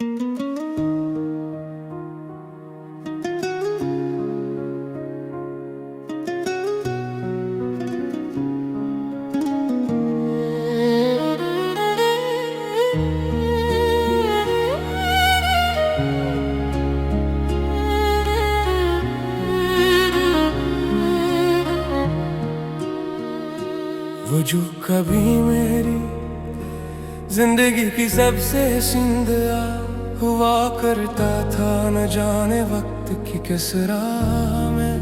वो जो कभी मेरी जिंदगी की सबसे सिंदया हुआ करता था, न जाने वक्त की किस राह में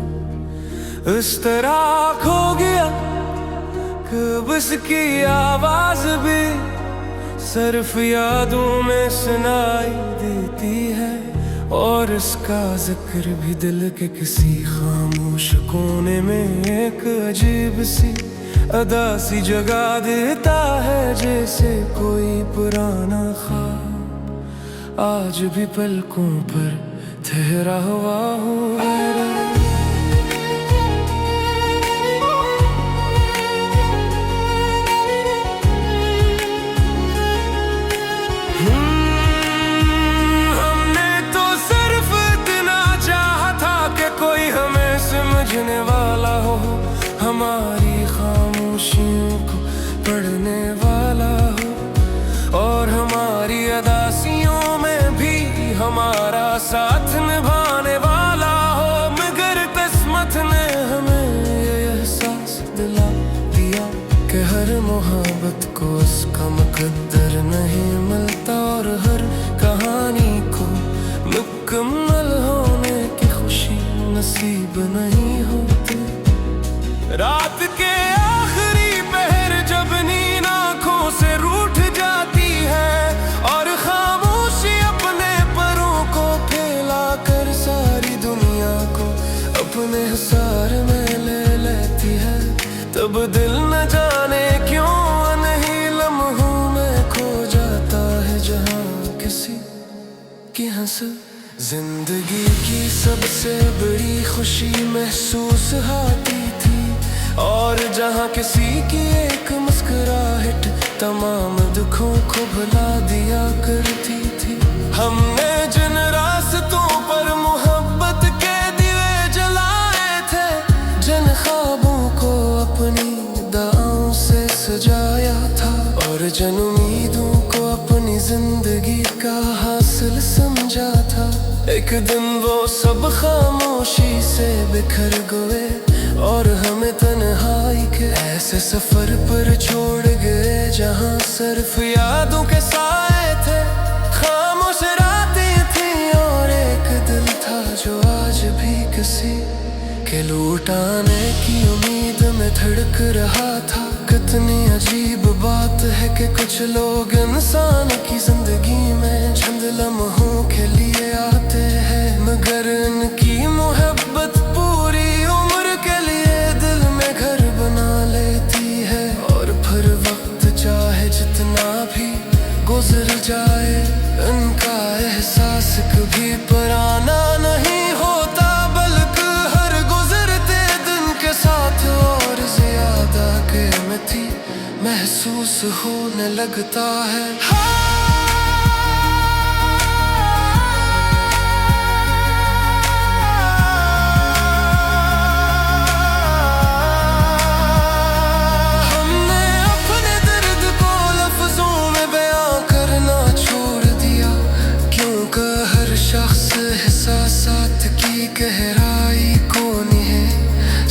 इस तरह खो गया कि उसकी आवाज भी सिर्फ यादों में सुनाई देती है, और इसका जिक्र भी दिल के किसी खामोश कोने में एक अजीब सी अदा सी जगा देता है, जैसे कोई पुराना ख्वाब आज भी पलकों पर ठहरा हुआ हो। हमने तो सिर्फ इतना चाहा था कि कोई हमें समझने वाला हो, हमारी खामोशियों को पढ़ने वाला हो, और हमारी अदासियों में भी हमारा साथ निभाने वाला हो। मगर किस्मत ने हमें ये एहसास दिला दिया कि हर मोहब्बत को उसका मुकद्दर नहीं मिलता, और हर कहानी को मुकम्मल होने की खुशी नसीब नहीं होती। रात के आखिरी पहर जब नींद आँखों से रूठ जाती है, और खामोशी अपने परों को फैला कर सारी दुनिया को अपने हिसार में ले लेती है, तब दिल न जाने क्यों नहीं लम्हों में खो जाता है, जहाँ किसी की हंस जिंदगी की सबसे बड़ी खुशी महसूस होती थी, और जहाँ किसी की एक मुस्कुराहट तमाम दुखों को भुला दिया करती थी। हमने जिन रास्तों पर मोहब्बत के दिए जलाए थे, जिन ख्वाबों को अपनी दुआओं से सजाया था, और जिन उम्मीदों को अपनी जिंदगी का हासिल समझा था, एक दिन वो सब खामोशी से बिखर गए, और हमें तन्हाई के ऐसे सफर पर छोड़ गए, जहाँ सिर्फ यादों के साए थे, खामोश रातें थी, और एक दिल था जो आज भी किसी के लौटाने की उम्मीद में धड़क रहा था। कितनी अजीब बात है कि कुछ लोग इंसान की जिंदगी में चंद लम्हों के लिए आते हैं, मगर इनकी मोहब्बत पूरी उम्र के लिए दिल में घर बना लेती है, और फिर वक्त चाहे जितना भी गुजर जाए, इनका एहसास कभी पुराना नहीं होता, बल्कि हर गुजरते दिन के साथ और ज्यादा कीमती महसूस होने लगता है। हमने अपने दर्द को लफ्जों में बयां करना छोड़ दिया, क्योंकि हर शख्स एहसासात की गहराई को नहीं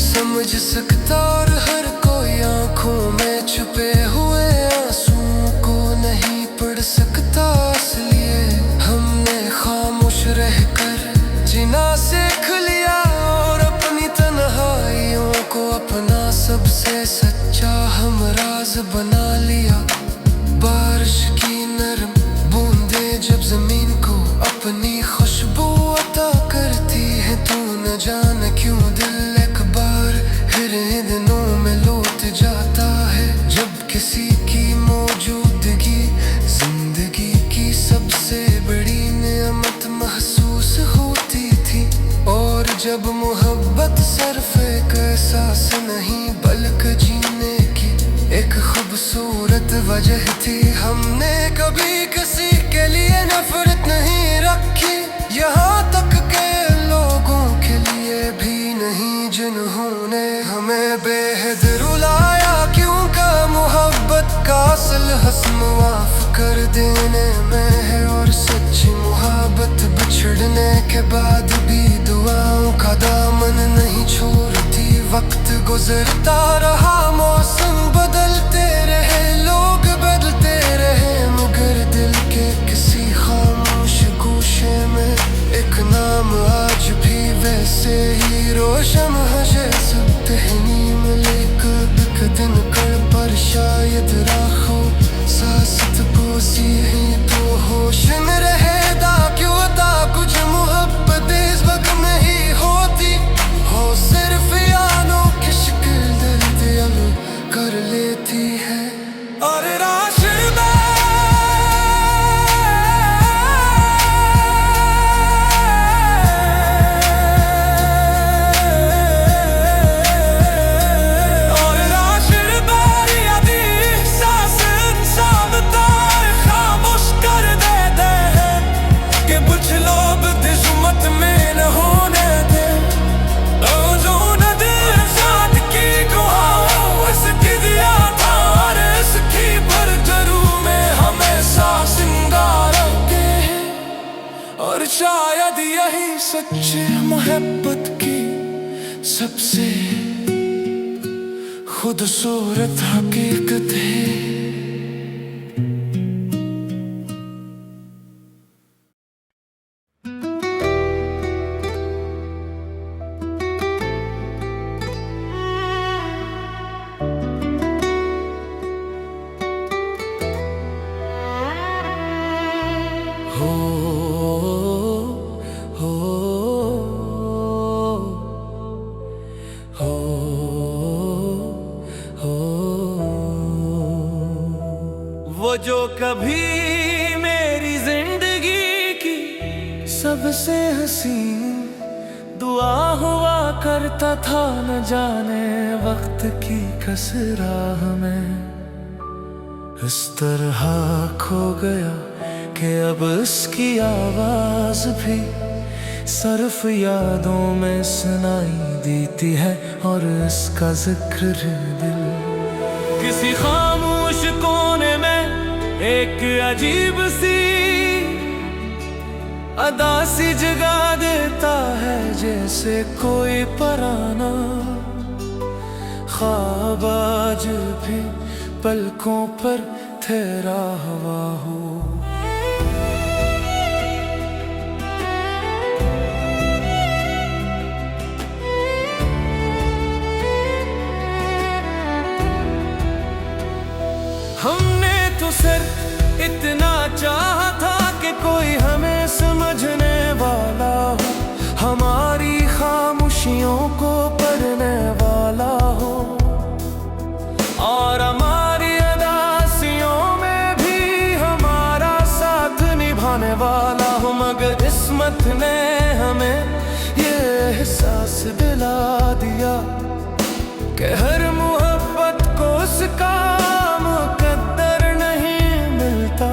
समझ सकता, और हर कोई आंखों में छुपे हुए आंसुओं को नहीं पढ़ सकता। इसलिए हमने खामोश रहकर जीना सीख लिया, और अपनी तन्हाइयों को अपना सबसे सच्चा हमराज बना लिया। बारिश की नरम बूंदें जब जमीन को अपनी खुशबू अता करती है, तू न जाने क्यों दिल एक बार फिर दिनों में लौट जाता है, जब किसी की मौजूदगी जिंदगी की सबसे बड़ी नेमत महसूस होती थी, और जब मोहब्बत सिर्फ एक एहसास नहीं बल्कि जीने की एक खूबसूरत वजह थी। हमने कभी किसी के लिए नफरत नहीं माफ कर देने में है, और सच्ची मोहब्बत बिछड़ने के बाद भी दुआओं का दामन नहीं छोड़ती। वक्त गुजरता रहा, मौसम बदलते रहे, लोग बदलते रहे, मगर दिल के किसी खामोश गोशे में एक नाम आज भी वैसे ही रोशन है जैसे पहनी मलिक। एक दिन कल पर शायद राखों सासत पोसी ही तो होश में रहेगा। क्यों था कुछ मोहब्बत इस वक्त नहीं होती, हो सिर्फ यादों की शक्ल दर्द अब कर लेती है। और राशिदा शायद यही सच्ची मोहब्बत की सबसे खूबसूरत हकीकत है। वो जो कभी मेरी जिंदगी की सबसे हसीन दुआ हुआ करता था, न जाने वक्त की कस राह में इस तरह खो गया कि अब उसकी आवाज भी सिर्फ यादों में सुनाई देती है। और इसका जिक्र दिल किसी खामोश कोने में एक अजीब सी अदा सी जगा देता है, जैसे कोई पराना ख्वाब आज भी पलकों पर ठहरा हुआ हो। हमने तो सिर्फ इतना चाहा था कि कोई हमें समझने वाला हो, हमारी खामोशियों को पढ़ने वाला हो, और हमारी अदासियों में भी हमारा साथ निभाने वाला हो। मगर किस्मत ने हमें ये एहसास दिला दिया कि हर मोहब्बत को उसका मुकद्दर नहीं मिलता,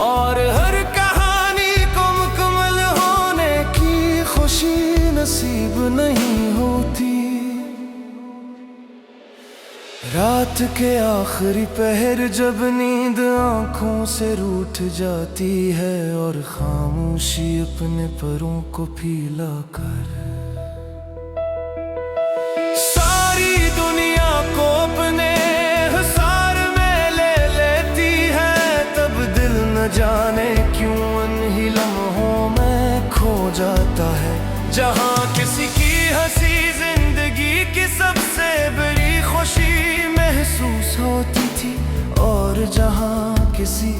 और हर कहानी को मुकम्मल होने की खुशी नसीब नहीं होती। रात के आखिरी पहर जब नींद आंखों से रूठ जाती है, और खामोशी अपने परों को फीला कर सारी दुनिया को अपने हिसार में ले लेती है, तब दिल न जाने क्यों उन्हीं लम्हों में खो जाता है, जहाँ किसी की हंसी जिंदगी की सबसे बड़ी खुशी महसूस होती थी, और जहाँ किसी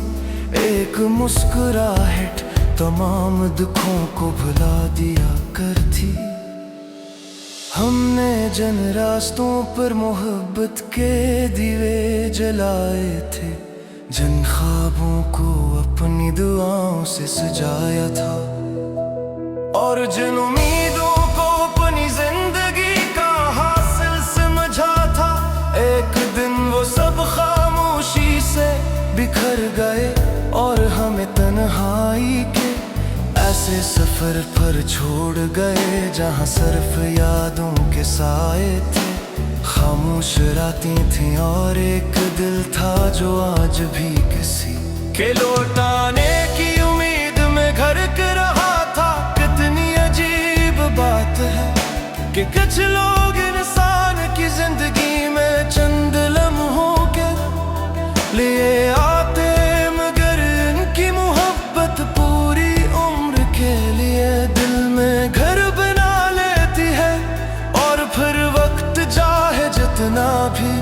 एक मुस्कुराहट तमाम दुखों को भुला दिया करती। हमने जिन रास्तों पर मोहब्बत के दिए जलाए थे, जिन ख्वाबों को अपनी दुआओं से सजाया था, और जिन उम्मीदों को अपनी जिंदगी का हासिल समझा था, एक दिन वो सब खामोशी से बिखर गए और हमें तन्हाई के ऐसे सफर पर छोड़ गए, जहाँ सिर्फ यादों के साए थे। खामोश रातें थी और एक दिल था जो आज भी किसी के लौटाने की उम्मीद में घर के रहा था। कितनी अजीब बात है कि कुछ लोग इंसान की जिंदगी में चंद लम्हों के लिए आते, मगर इनकी मोहब्बत पूरी उम्र के लिए दिल में घर बना लेती है। और फिर वक्त चाहे जितना भी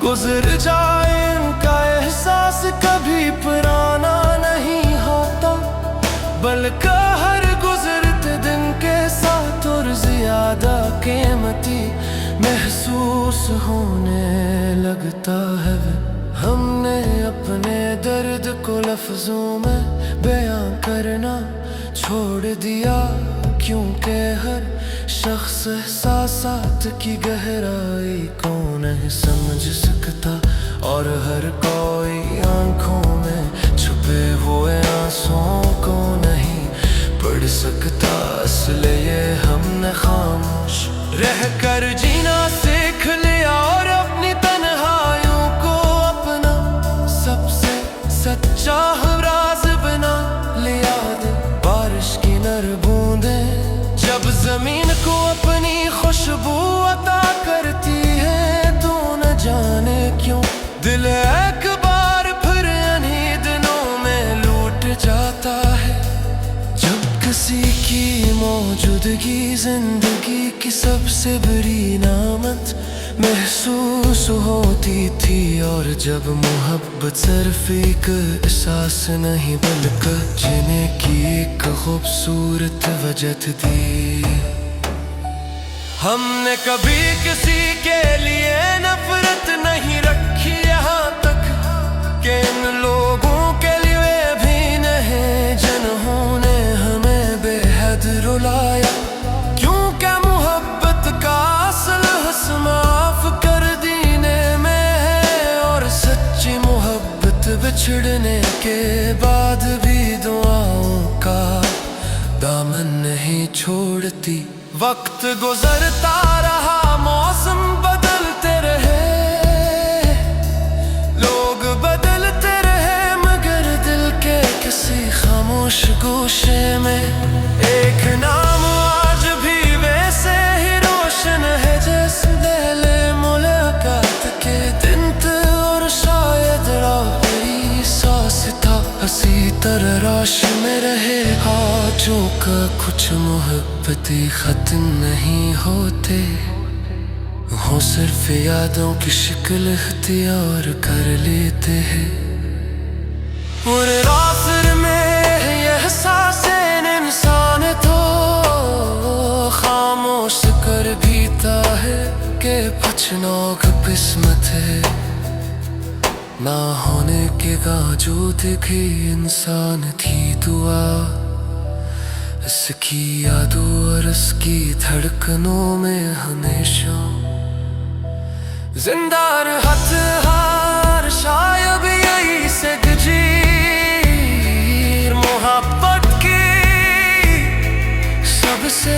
गुजर जाए, इनका एहसास कभी पुराना नहीं होता, बल्कि हर गुजरते दिन के साथ और ज्यादा कीमती महसूस होने लगता है। हमने अपने दर्द को लफ्जों में बयां करना छोड़ दिया, क्योंकि हर शख्स एहसासात की गहराई को नहीं समझ सकता, और हर कोई आंखों में छुपे हुए आंसुओं को नहीं पढ़ सकता। इसलिए हमने खामोश रहकर जीना सीख लिया और अपनी तन्हाइयों को अपना सबसे सच्चा राज बना लिया। बारिश की नर बूंदें जब जमीन को अपनी खुशबू अता करती है, तो न जाने क्यों दिल एक बार फिर इन्हीं दिनों में लूट जाता है, जब किसी की मौजूदगी जिंदगी की सबसे बड़ी नामत महसूस होती थी। और जब मोहब्बत सिर्फ एक एहसास नहीं बल्कि जीने की एक खूबसूरत वजह थी। हमने कभी किसी के लिए नफरत नहीं रखी, यहाँ तक कि इन लोगों के लिए भी नहीं जिन्होंने हमें बेहद रुलाया, क्योंकि मोहब्बत का असल हुस्न माफ कर देने में है। और सच्ची मोहब्बत बिछड़ने के बाद भी दुआओं का दामन नहीं छोड़ती। वक्त गुजरता रहा, मौसम बदलते रहे, लोग बदलते रहे, मगर दिल के किसी खामोश गोशे में एक नाम आज भी वैसे ही रोशन है, जैसे पहले मुलाकात के दिन थे। और शायद आखिरी सांस था, हंसी तरह राश में रहे आजों का कुछ मोहब्बती खत्म नहीं होते, हो सिर्फ यादों की शक्ल इख्तियार कर लेते हैं। और आखिर में यह एहसास इंसान तो खामोश कर भीता है कि पछनोक किस्मत है, ना होने के बावजूद भी इंसान थी दुआ। इसकी यादों और इसकी धड़कनों में हमेशा जिंदा रहत हार शायद यही से जी मोहब्बत की सबसे